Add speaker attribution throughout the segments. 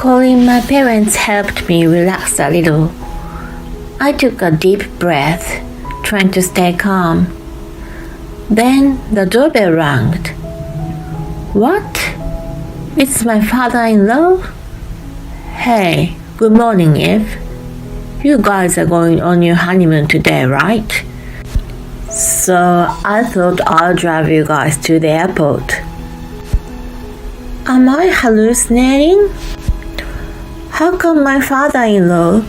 Speaker 1: Calling my parents helped me relax a little. I took a deep breath, trying to stay calm. Then the doorbell rang. What? It's my father-in-law? Hey, good morning, Eve. You guys are going on your honeymoon today, right? So I thought I'll drive you guys to the airport. Am I hallucinating? How come my father-in-law,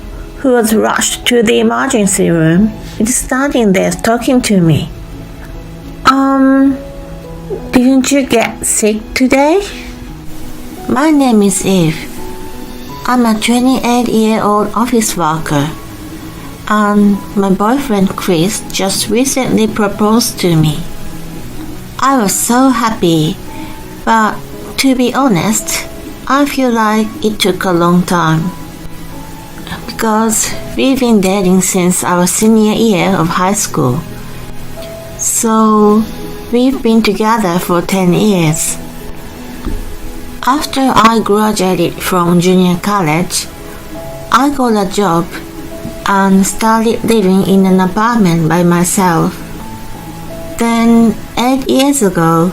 Speaker 1: who was rushed to the emergency room, is standing there talking to me? Didn't you get sick today? My name is Eve. I'm a 28-year-old office worker, and my boyfriend Chris just recently proposed to me. I was so happy, but to be honest, I feel like it took a long time. Because we've been dating since our senior year of high school. So we've been together for 10 years. After I graduated from junior college, I got a job and started living in an apartment by myself. Then 8 years ago,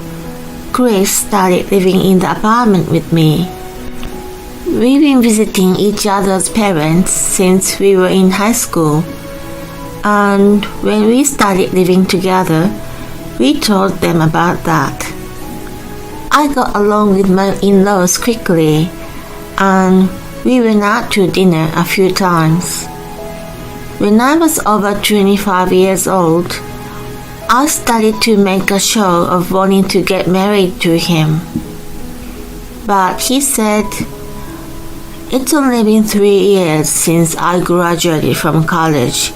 Speaker 1: Chris started living in the apartment with me. We've been visiting each other's parents since we were in high school, and when we started living together, we told them about that. I got along with my in-laws quickly, and we went out to dinner a few times. When I was over 25 years old, I started to make a show of wanting to get married to him. But he said, it's only been 3 years since I graduated from college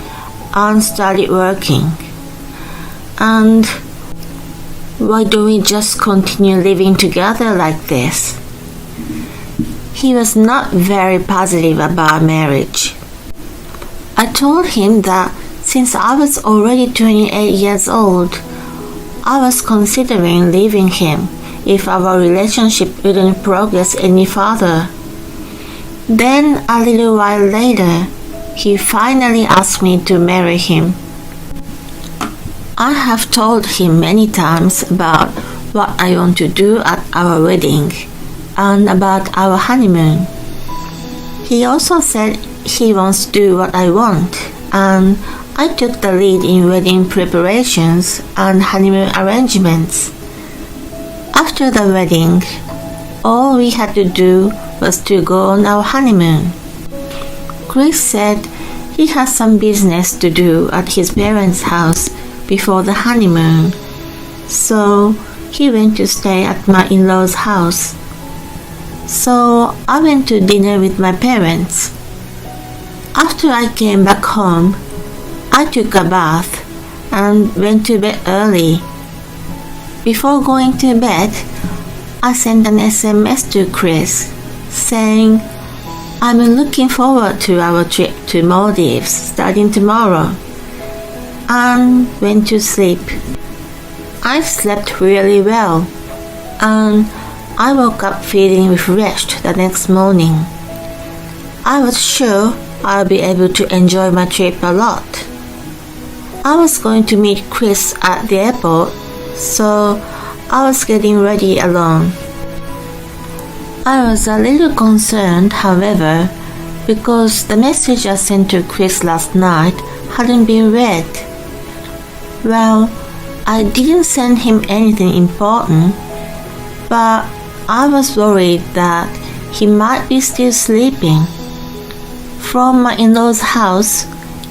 Speaker 1: and started working. And why don't we just continue living together like this? He was not very positive about marriage. I told him that since I was already 28 years old, I was considering leaving him if our relationship wouldn't progress any further. Then a little while later, he finally asked me to marry him. I have told him many times about what I want to do at our wedding and about our honeymoon. He also said he wants to do what I want, and I took the lead in wedding preparations and honeymoon arrangements. After the wedding, all we had to do was to go on our honeymoon. Chris said he has some business to do at his parents' house before the honeymoon, so he went to stay at my in-laws' house. So I went to dinner with my parents. After I came back home, I took a bath and went to bed early. Before going to bed, I sent an SMS to Chris saying, I'm looking forward to our trip to Maldives starting tomorrow, and went to sleep. I slept really well, and I woke up feeling refreshed the next morning. I was sure I'll be able to enjoy my trip a lot. I was going to meet Chris at the airport, so I was getting ready alone. I was a little concerned, however, because the message I sent to Chris last night hadn't been read. Well, I didn't send him anything important, but I was worried that he might be still sleeping. From my in-laws' house,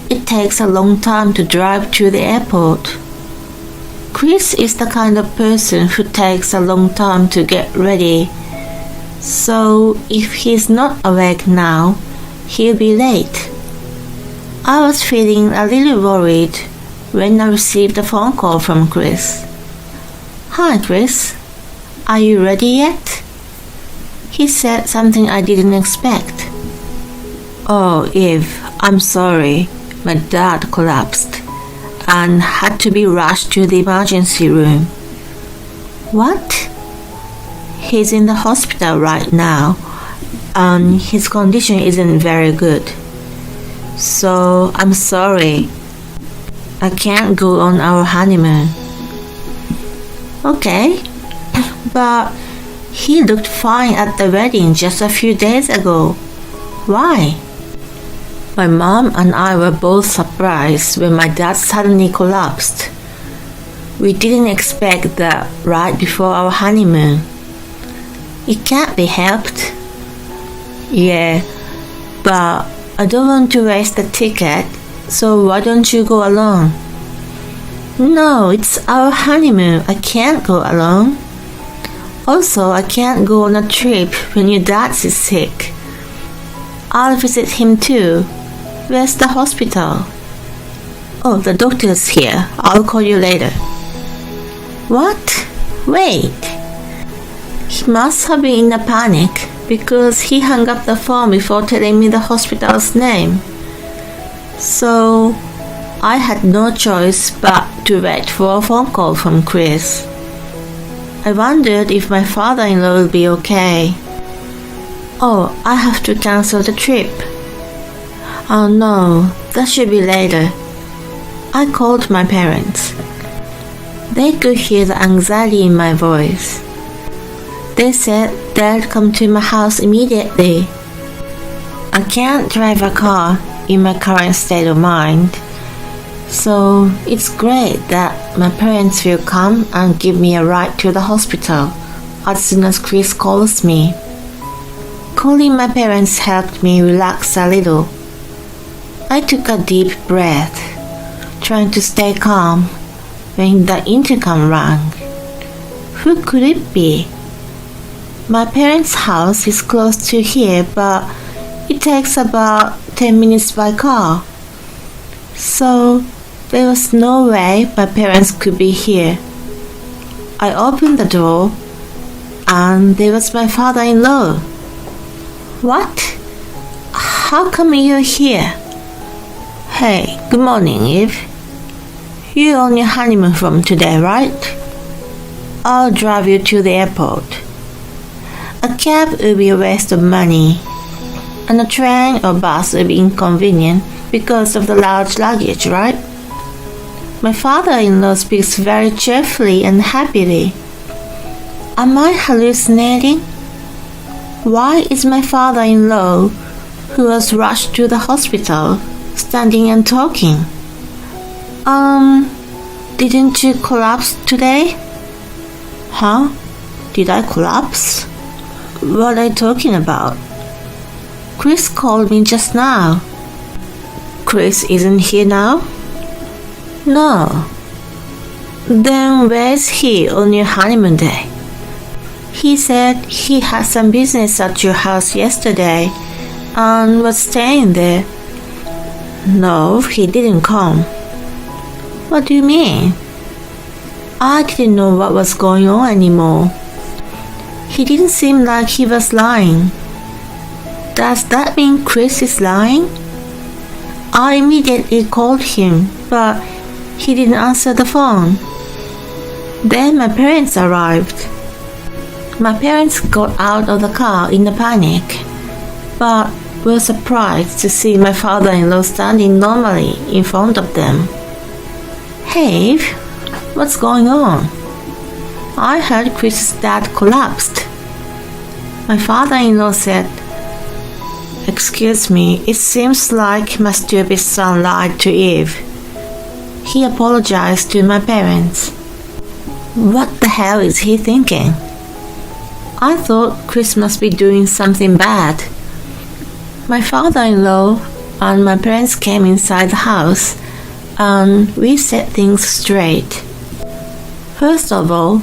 Speaker 1: it takes a long time to drive to the airport. Chris is the kind of person who takes a long time to get ready. So if he's not awake now, he'll be late. I was feeling a little worried when I received a phone call from Chris. Hi Chris, are you ready yet? He said something I didn't expect. Oh Eve, I'm sorry. My dad collapsed and had to be rushed to the emergency room. What? He's in the hospital right now and his condition isn't very good. So I'm sorry. I can't go on our honeymoon. Okay, but he looked fine at the wedding just a few days ago. Why? My mom and I were both surprised when my dad suddenly collapsed. We didn't expect that right before our honeymoon. It can't be helped. Yeah, but I don't want to waste the ticket, so why don't you go alone? No, it's our honeymoon. I can't go alone. Also, I can't go on a trip when your dad is sick. I'll visit him too. Where's the hospital? Oh, the doctor's here. I'll call you later. What? Wait. He must have been in a panic because he hung up the phone before telling me the hospital's name. So I had no choice but to wait for a phone call from Chris. I wondered if my father-in-law will be okay. Oh, I have to cancel the trip. Oh no, that should be later. I called my parents. They could hear the anxiety in my voice. They said they'd come to my house immediately. I can't drive a car in my current state of mind, so it's great that my parents will come and give me a ride to the hospital as soon as Chris calls me. Calling my parents helped me relax a little. I took a deep breath, trying to stay calm when the intercom rang. Who could it be? My parents' house is close to here, but it takes about 10 minutes by car. So there was no way my parents could be here. I opened the door and there was my father-in-law. What? How come you're here? Hey, good morning, Eve. You're on your honeymoon from today, right? I'll drive you to the airport. A cab will be a waste of money, and a train or bus will be inconvenient because of the large luggage, right? My father-in-law speaks very cheerfully and happily. Am I hallucinating? Why is my father-in-law, who was rushed to the hospital, standing and talking? Didn't you collapse today? Huh? Did I collapse? What are you talking about? Chris called me just now. Chris isn't here now? No. Then where's he on your honeymoon day? He said he had some business at your house yesterday and was staying there. No, he didn't come. What do you mean? I didn't know what was going on anymore. He didn't seem like he was lying. Does that mean Chris is lying? I immediately called him, but he didn't answer the phone. Then my parents arrived. My parents got out of the car in a panic, but were surprised to see my father-in-law standing normally in front of them. Hey, what's going on? I heard Chris's dad collapsed. My father-in-law said, Excuse me, it seems like my stupid son lied to Eve. He apologized to my parents. What the hell is he thinking? I thought Chris must be doing something bad. My father-in-law and my parents came inside the house and we set things straight. First of all,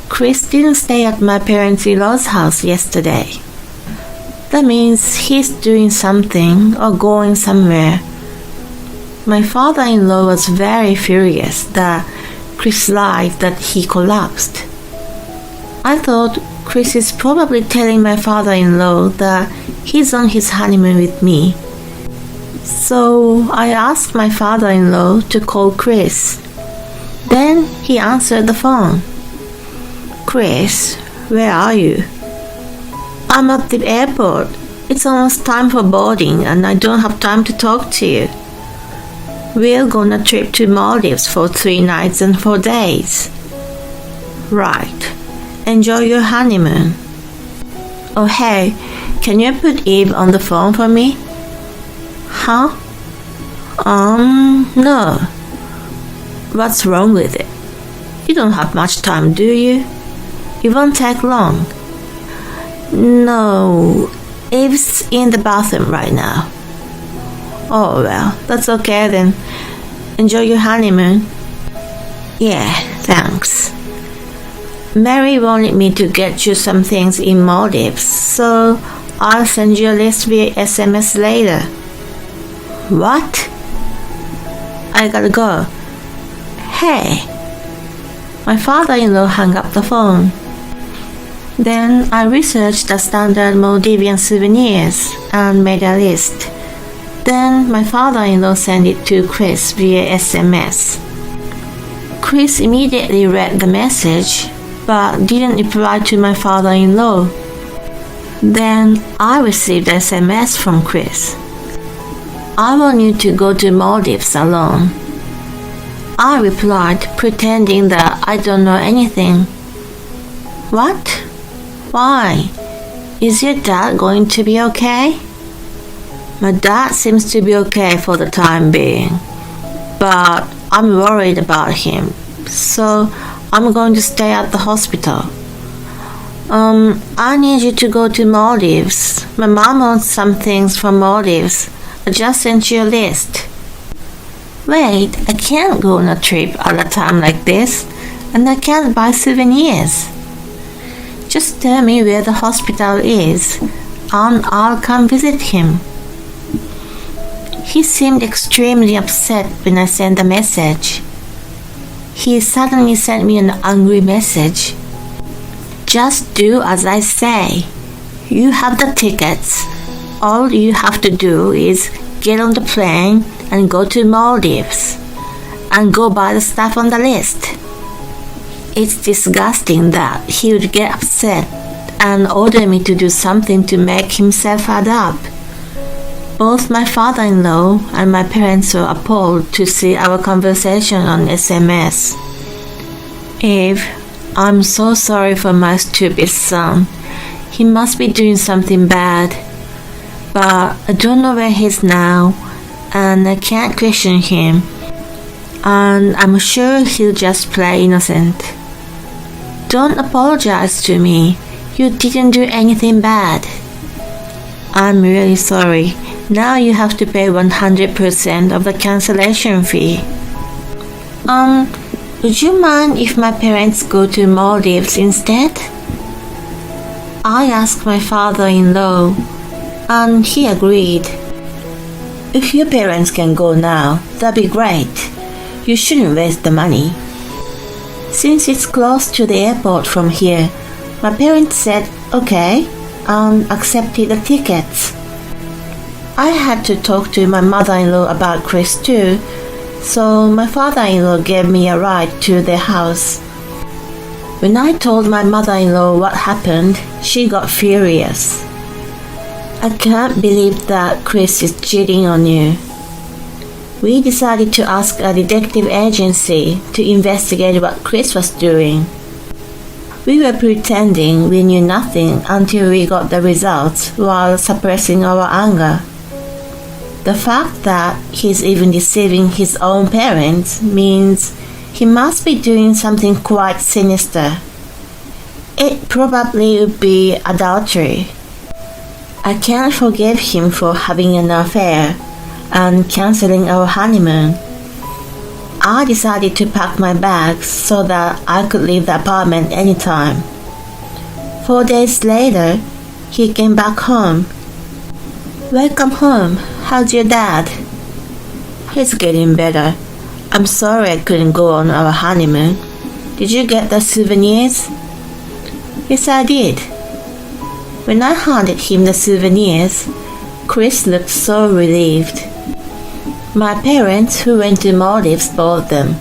Speaker 1: Chris didn't stay at my parents-in-law's house yesterday. That means he's doing something or going somewhere. My father-in-law was very furious that Chris lied that he collapsed. I thought Chris is probably telling my father-in-law that he's on his honeymoon with me. So I asked my father-in-law to call Chris. Then he answered the phone. Chris, where are you? I'm at the airport. It's almost time for boarding and I don't have time to talk to you. We're gonna trip to Maldives for 3 nights and 4 days. Right. Enjoy your honeymoon. Oh hey, can you put Eve on the phone for me? Huh? No. What's wrong with it? You don't have much time, do you? It won't take long. No, Eve's in the bathroom right now. Oh well, that's okay then. Enjoy your honeymoon. Yeah, thanks. Mary wanted me to get you some things in Maldives, so I'll send you a list via SMS later. What? I gotta go. Hey. My father-in-law hung up the phone. Then I researched the standard Maldivian souvenirs and made a list. Then my father-in-law sent it to Chris via SMS. Chris immediately read the message but didn't reply to my father-in-law. Then I received an SMS from Chris. I want you to go to Maldives alone. I replied, pretending that I don't know anything. What? Why? Is your dad going to be okay? My dad seems to be okay for the time being, but I'm worried about him, so I'm going to stay at the hospital. I need you to go to Maldives. My mom wants some things from Maldives. I just sent you a list. Wait, I can't go on a trip at a time like this, and I can't buy souvenirs. Just tell me where the hospital is, and I'll come visit him. He seemed extremely upset when I sent the message. He suddenly sent me an angry message. Just do as I say. You have the tickets. All you have to do is get on the plane and go to Maldives and go buy the stuff on the list. It's disgusting that he would get upset and order me to do something to make himself add up. Both my father-in-law and my parents were appalled to see our conversation on SMS. Eve, I'm so sorry for my stupid son. He must be doing something bad. But I don't know where he is now, and I can't question him. And I'm sure he'll just play innocent. Don't apologize to me. You didn't do anything bad. I'm really sorry. Now you have to pay 100% of the cancellation fee. Would you mind if my parents go to Maldives instead? I asked my father-in-law, and he agreed. If your parents can go now, that'd be great. You shouldn't waste the money. Since it's close to the airport from here, my parents said okay and accepted the tickets. I had to talk to my mother-in-law about Chris too, so my father-in-law gave me a ride to their house. When I told my mother-in-law what happened, she got furious. I can't believe that Chris is cheating on you. We decided to ask a detective agency to investigate what Chris was doing. We were pretending we knew nothing until we got the results while suppressing our anger. The fact that he's even deceiving his own parents means he must be doing something quite sinister. It probably would be adultery. I can't forgive him for having an affair and cancelling our honeymoon. I decided to pack my bags so that I could leave the apartment anytime. 4 days later, he came back home. Welcome home. How's your dad? He's getting better. I'm sorry I couldn't go on our honeymoon. Did you get the souvenirs? Yes, I did. When I handed him the souvenirs, Chris looked so relieved. My parents, who went to Maldives, bought them.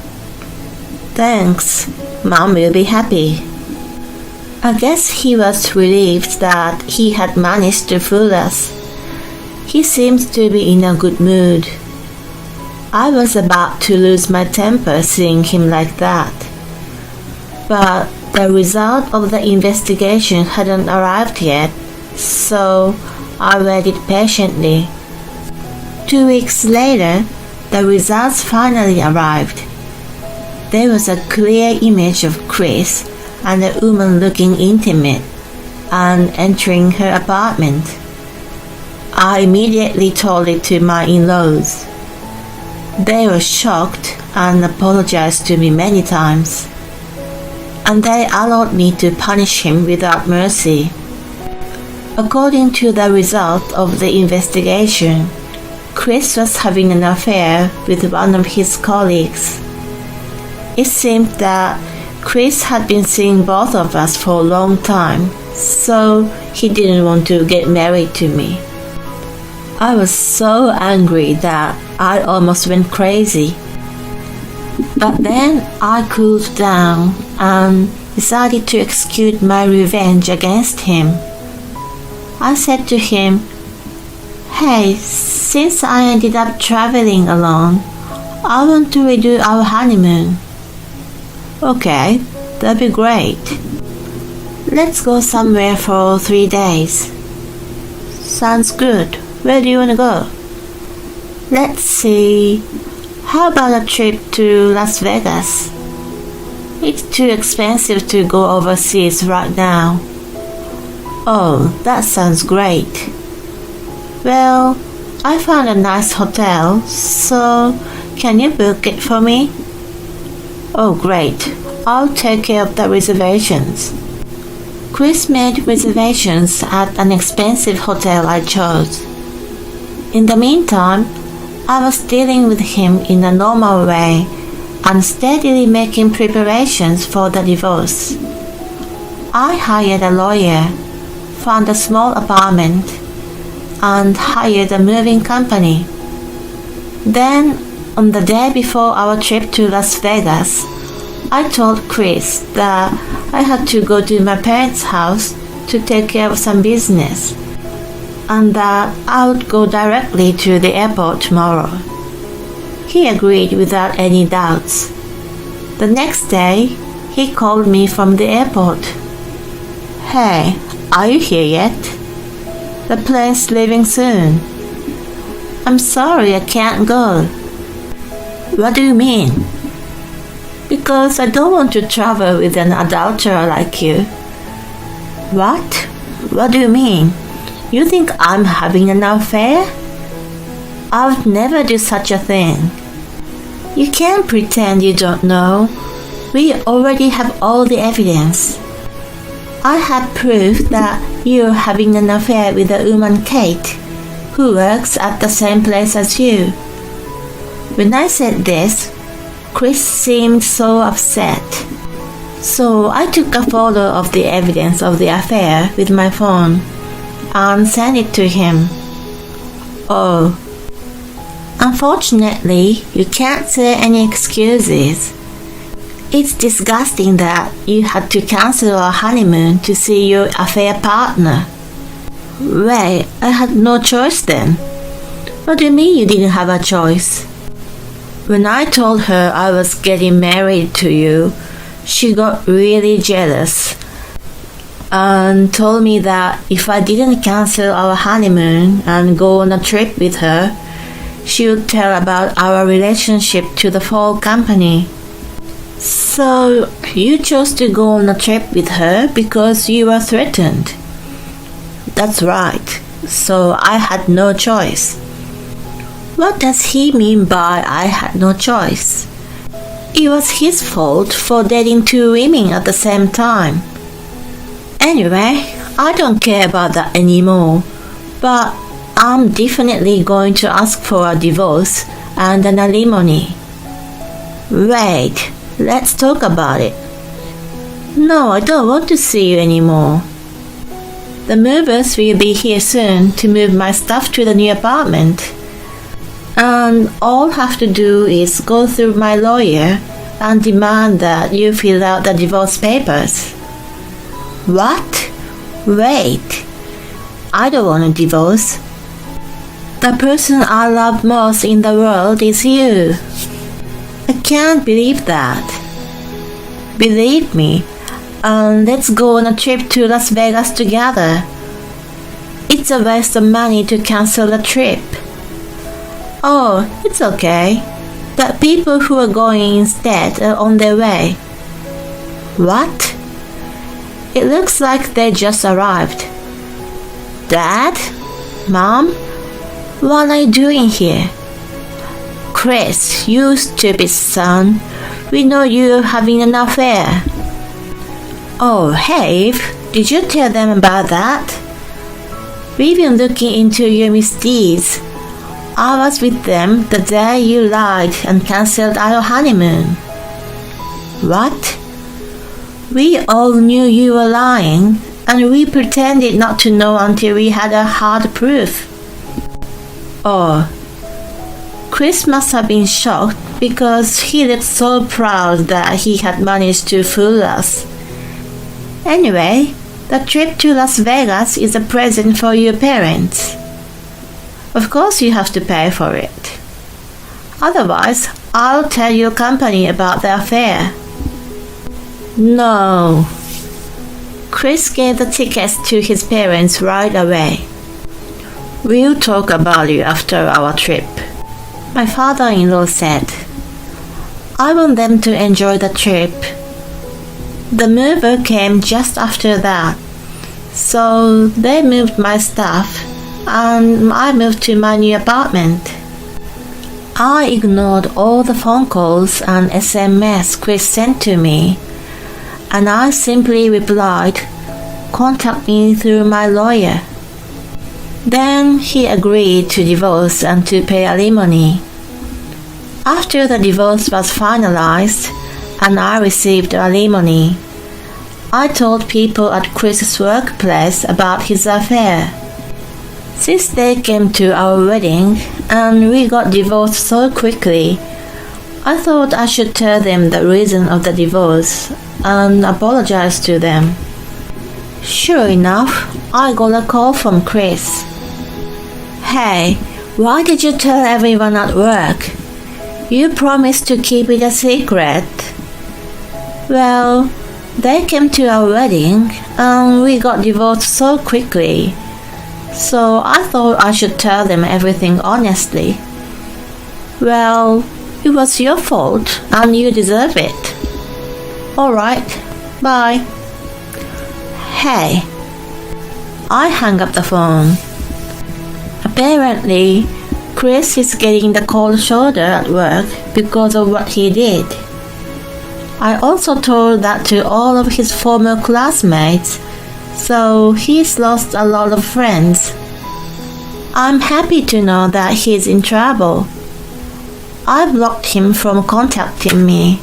Speaker 1: Thanks. Mom will be happy. I guess he was relieved that he had managed to fool us. He seemed to be in a good mood. I was about to lose my temper seeing him like that. But the result of the investigation hadn't arrived yet, so I waited patiently. 2 weeks later, the results finally arrived. There was a clear image of Chris and a woman looking intimate and entering her apartment. I immediately told it to my in-laws. They were shocked and apologized to me many times, and they allowed me to punish him without mercy. According to the result of the investigation, Chris was having an affair with one of his colleagues. It seemed that Chris had been seeing both of us for a long time, so he didn't want to get married to me. I was so angry that I almost went crazy. But then I cooled down and decided to execute my revenge against him. I said to him, "Hey, since I ended up traveling alone, I want to redo our honeymoon." "Okay, that'd be great. Let's go somewhere for 3 days." "Sounds good. Where do you want to go?" "Let's see. How about a trip to Las Vegas?" "It's too expensive to go overseas right now." "Oh, that sounds great. Well, I found a nice hotel, so can you book it for me?" "Oh, great. I'll take care of the reservations." Chris made reservations at an expensive hotel I chose. In the meantime, I was dealing with him in a normal way and steadily making preparations for the divorce. I hired a lawyer, found a small apartment, and hired a moving company. Then, on the day before our trip to Las Vegas, I told Chris that I had to go to my parents' house to take care of some business, and that I would go directly to the airport tomorrow. He agreed without any doubts. The next day, he called me from the airport. "Hey, are you here yet? The plane's leaving soon." "I'm sorry, I can't go." "What do you mean?" "Because I don't want to travel with an adulterer like you." "What? What do you mean? You think I'm having an affair?" "I would never do such a thing." "You can't pretend you don't know. We already have all the evidence. I have proof that you're having an affair with a woman, Kate, who works at the same place as you." When I said this, Chris seemed so upset. So I took a photo of the evidence of the affair with my phone and sent it to him. "Oh, unfortunately, you can't say any excuses. It's disgusting that you had to cancel our honeymoon to see your affair partner." "Wait, I had no choice then." "What do you mean you didn't have a choice?" "When I told her I was getting married to you, she got really jealous and told me that if I didn't cancel our honeymoon and go on a trip with her, she would tell about our relationship to the whole company." "So you chose to go on a trip with her because you were threatened?" "That's right. So I had no choice." "What does he mean by I had no choice?" "It was his fault for dating 2 women at the same time." "Anyway, I don't care about that anymore, but I'm definitely going to ask for a divorce and an alimony." "Wait, let's talk about it." "No, I don't want to see you anymore." "The movers will be here soon to move my stuff to the new apartment. And all I have to do is go through my lawyer and demand that you fill out the divorce papers." What? Wait. I don't want a divorce. The person I love most in the world is you. I can't believe that. Believe me, let's go on a trip to Las Vegas together. It's a waste of money to cancel the trip. Oh, it's okay. The people who are going instead are on their way. What? It looks like they just arrived. Dad? Mom? What are you doing here? Chris, you stupid son. We know you're having an affair. Oh, Have, did you tell them about that? We've been looking into your misdeeds. I was with them the day you lied and cancelled our honeymoon. What? We all knew you were lying, and we pretended not to know until we had a hard proof. Oh, Chris must have been shocked because he looked so proud that he had managed to fool us. Anyway, the trip to Las Vegas is a present for your parents. Of course you have to pay for it. Otherwise, I'll tell your company about the affair. No. Chris gave the tickets to his parents right away. We'll talk about you after our trip, my father-in-law said. I want them to enjoy the trip. The mover came just after that, so they moved my stuff and I moved to my new apartment. I ignored all the phone calls and SMS Chris sent to me, and I simply replied, "Contact me through my lawyer." Then he agreed to divorce and to pay alimony. After the divorce was finalized and I received alimony, I told people at Chris's workplace about his affair. Since they came to our wedding and we got divorced so quickly, I thought I should tell them the reason of the divorce and apologize to them. Sure enough, I got a call from Chris. Hey, why did you tell everyone at work? You promised to keep it a secret. Well, they came to our wedding and we got divorced so quickly. So I thought I should tell them everything honestly. Well, it was your fault and you deserve it. Alright, bye. Hey. I hung up the phone. Apparently, Chris is getting the cold shoulder at work because of what he did. I also told that to all of his former classmates, so he's lost a lot of friends. I'm happy to know that he's in trouble. I blocked him from contacting me.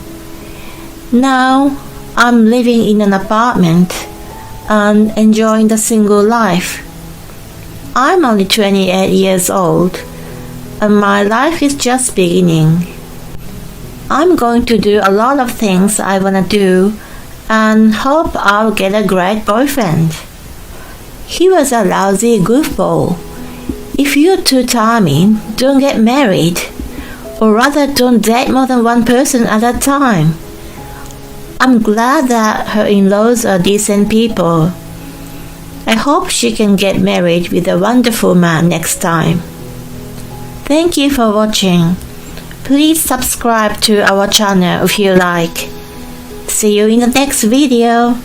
Speaker 1: Now I'm living in an apartment and enjoying the single life. I'm only 28 years old and my life is just beginning. I'm going to do a lot of things I want to do and hope I'll get a great boyfriend. He was a lousy goofball. If you're too charming, don't get married, or rather don't date more than one person at a time. I'm glad that her in-laws are decent people. I hope she can get married with a wonderful man next time. Thank you for watching. Please subscribe to our channel if you like. See you in the next video.